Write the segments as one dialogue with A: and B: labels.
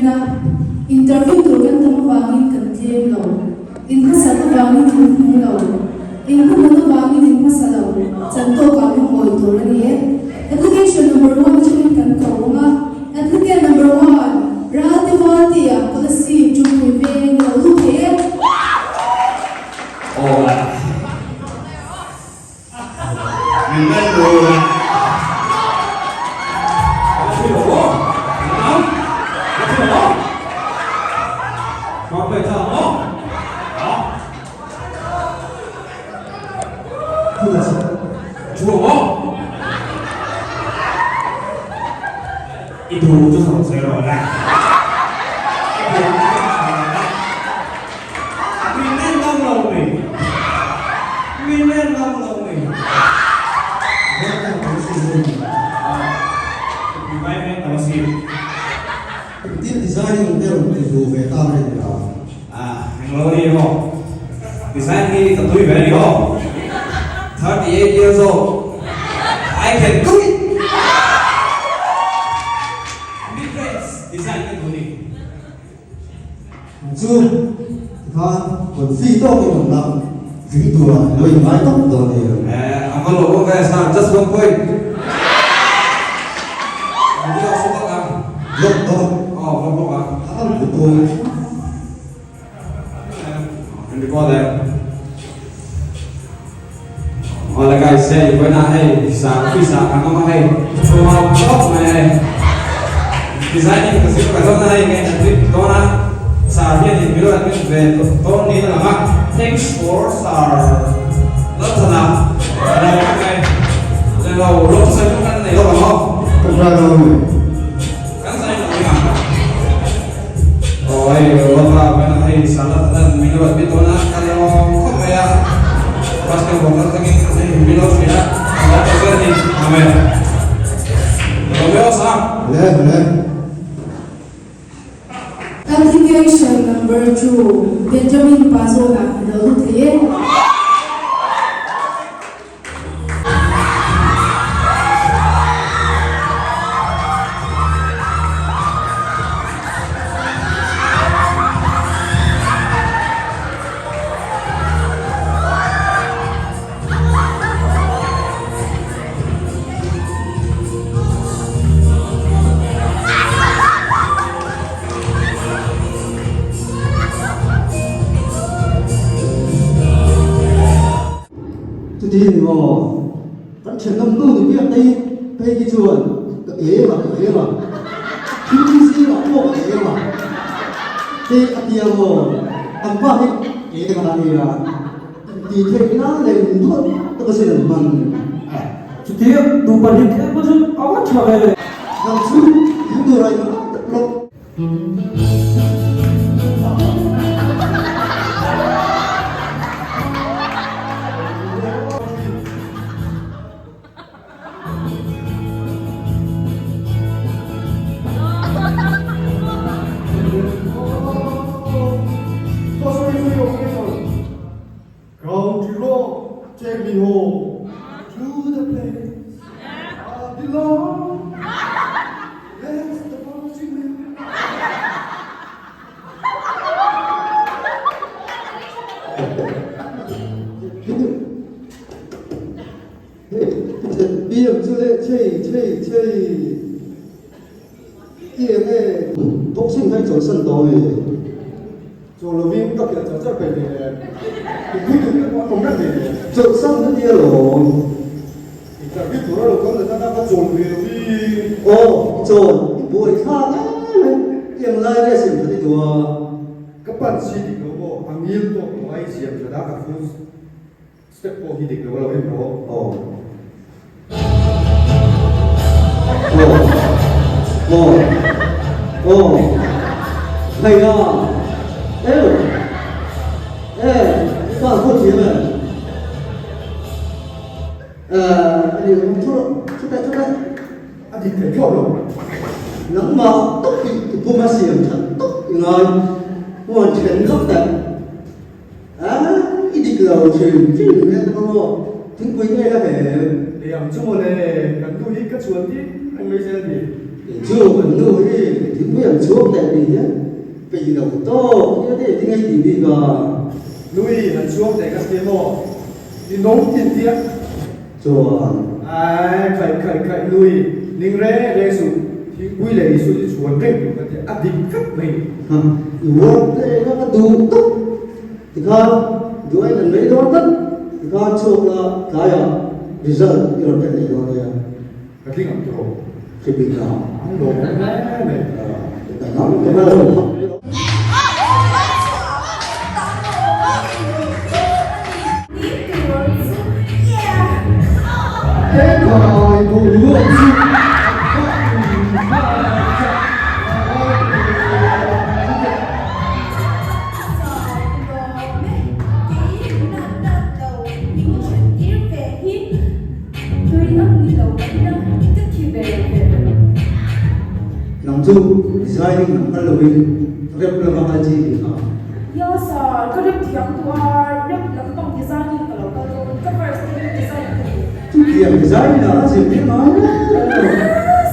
A: na interview tu kan tama bangin kan thêm lo in ka sa bangin thum lo in ka na bangin in ka sa lo chan to ka mo moi to la ni application number 1 chin kan ko nga application number 1 Radivati ya policy chu mi ve lo lu ke
B: mình lên rồi có phải thở không? Đó. Chùa không? Ít thủ cho sống xe rồi này. Mình lên long lầu mình. Mình lên long lầu mình.
C: Tiếp design đều đủ về tao này đó.
B: Anh nói đi không? Design đi tập tuổi về đi không? 38 years old. I can do it. Difference design cái gì?
C: Chưa, phan còn phi to cái đồng lắm, vĩnh tùa lôi mái tóc rồi thì.
B: Anh có lỗi về sao? Just one point. Anh chưa số tóc à?
C: Lộc đó.
B: Vâng à?
C: Ăn của tôi.
B: And before that, like I said, when I hey, pizza, I'm on hey, so top my designing cái sự phải này cái đó là sa hiện thì biết là cái về đó ní là mắc thanks for star rất là nào đây cái là lúc xây cái căn này đâu mà không
C: Không ra đâu.
B: căn xây là cái nào rồi lúc là bên này sa là mình được biết đó là cái nó không phải à pas cái bộ cái mình biết đó là nó có cái gì amen rồi sao
C: Lên.
A: application number 2 Benjamin Pazola lo lu ke
C: Thì mà vẫn chuyển tâm tư thì biết đây cái chuồn cái ế mà QTC mà mua cái ế mà thì anh kia mà anh qua cái ế cái này là thì thế nó lên thuốc tôi có xin bằng
D: Chứ tiếp đủ bản hình thế có chứ có bắt trở về
C: làm chú những người này nó tập lộn.
E: Ground zero, take me home to the place I belong. That's the fortune.
C: Bây giờ chưa lên chơi kia cái bốc sinh hay chỗ sân tối
E: Cho là viên tất cả cho về thì quy định nó không rất là
C: chỗ sân cái kia rồi
E: thì cả cái chỗ đó là có người ta đã có dồn về đi
C: ô trồn buổi khác tiếng lai đây xin cái đùa
E: các bạn sĩ thì nó có hàng nghìn tổ của ai xem cho đã cả phố step của thì định nó là em nó
C: ồ hay đó bạn không chỉ là điều chút đây
E: anh thì thấy rõ rồi
C: nắng mà tóc thì cô mà xiềng thật tóc ngồi hoàn全khóc thật ít đi cầu chuyện chứ đừng nghe không có tiếng quý nghe là phải
E: để làm chung một này cần tôi hít các chuột đi anh mới xem thì
C: chưa còn nuôi thì bây xuống đẹp gì nhá vì đầu to như thế thì ngay thì đi vào
E: lui hắn xuống để các tiền mò đi nóng tiền tiếc
C: cho
E: ai khởi lui ninh rẽ sụp thì quy lại sụp thì chuồn rẽ của cái tiền áp định khắp mình
C: yếu thế nó đủ tốt thì con đuôi lần mấy đó tất thì con chuộc là cái à result như là cái này rồi
E: cái gì ngắm chỗ
C: thì bình thường
E: không đồ này
C: nó cái nó là không thế rồi cô luôn nằm chung design nằm cái lối rep là bao nhiêu thì hả
F: Ya sir, kadang tiang tu rep lambang design kalau cover story design.
C: điểm design là gì biết nói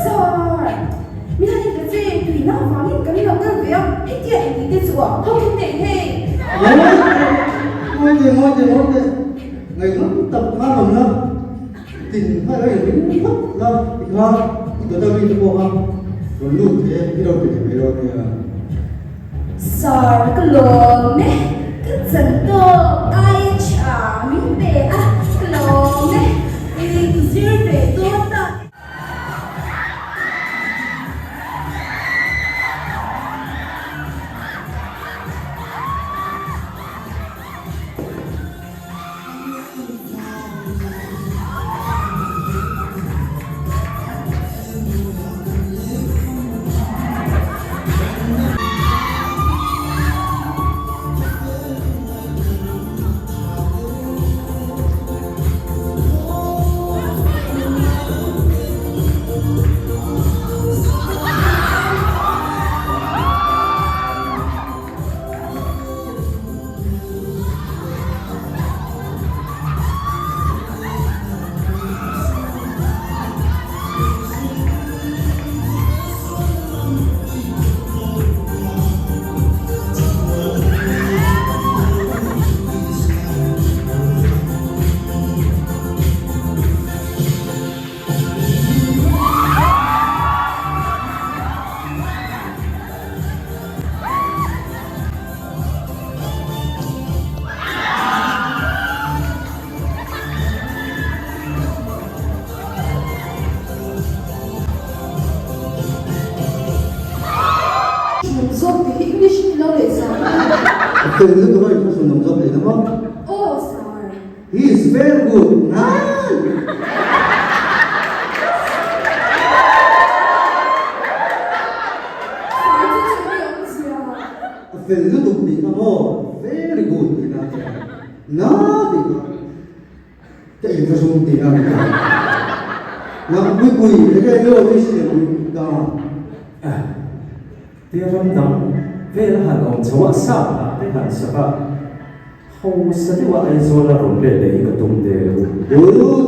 F: Sir, mình hay cái gì tùy nó vào những cái nào cái việc ít tiền thì cái sủa không thể thế.
C: ngồi thì ngày nó tập phá lòng lắm tình phải là những mất lắm thì ha tụi tao đi qua ha rồi luôn thế đi đâu thì đâu thì
F: Sir, cái lồng này cái chân to ai chả mình về cái lồng này thì dư về tốt ta.
A: Dùng thì English lâu để sao?
C: từ lúc đó nó dùng giống này đúng không
F: Oh, sir.
C: he is very good nice từ lúc đó thì nó very good thì nó thì cái gì nó dùng thì nó quý cái lô cái gì đó
D: Dia rendang, vela hàng chawa sa la te han sa ba. Hau sa te wa ai zo la ron le le ka tum de.
C: good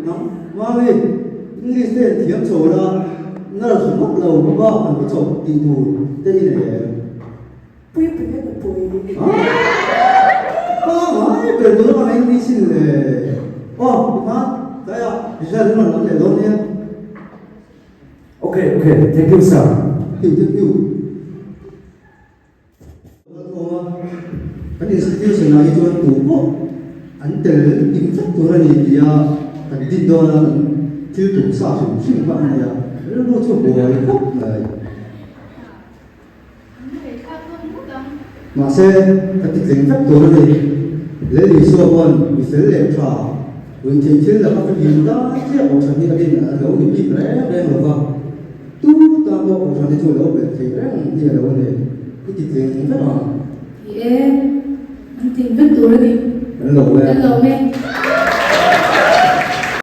C: nó mà đi English thì tiếng số là nó là số mất lâu mà ba phần cái số tỷ thủ đây này
F: Bui bui cái bui.
C: 아, pero no es difícil de. Oh, ¿ah? Ya no lo de dónde.
D: Okay, thank you sir.
C: Interview. Cái institution này cho tủ bộ. Anh tự tính chất của nó thì thành tin đó là tiêu tủ sao sử dụng bạn này rất là cho bộ này khóc này. Mà sẽ cái tính chất của nó thì lấy lý do con vì sẽ lệ trò vì chính là các cái gì đó chứ ở trong như cái là đấu những gì đấy đây mà vâng tu toàn bộ ở trong cái chỗ đấu về thì đấy như là đấu này cái tính rất là
A: Thì em anh tìm biết tôi đi.
C: lâu
A: Lâu em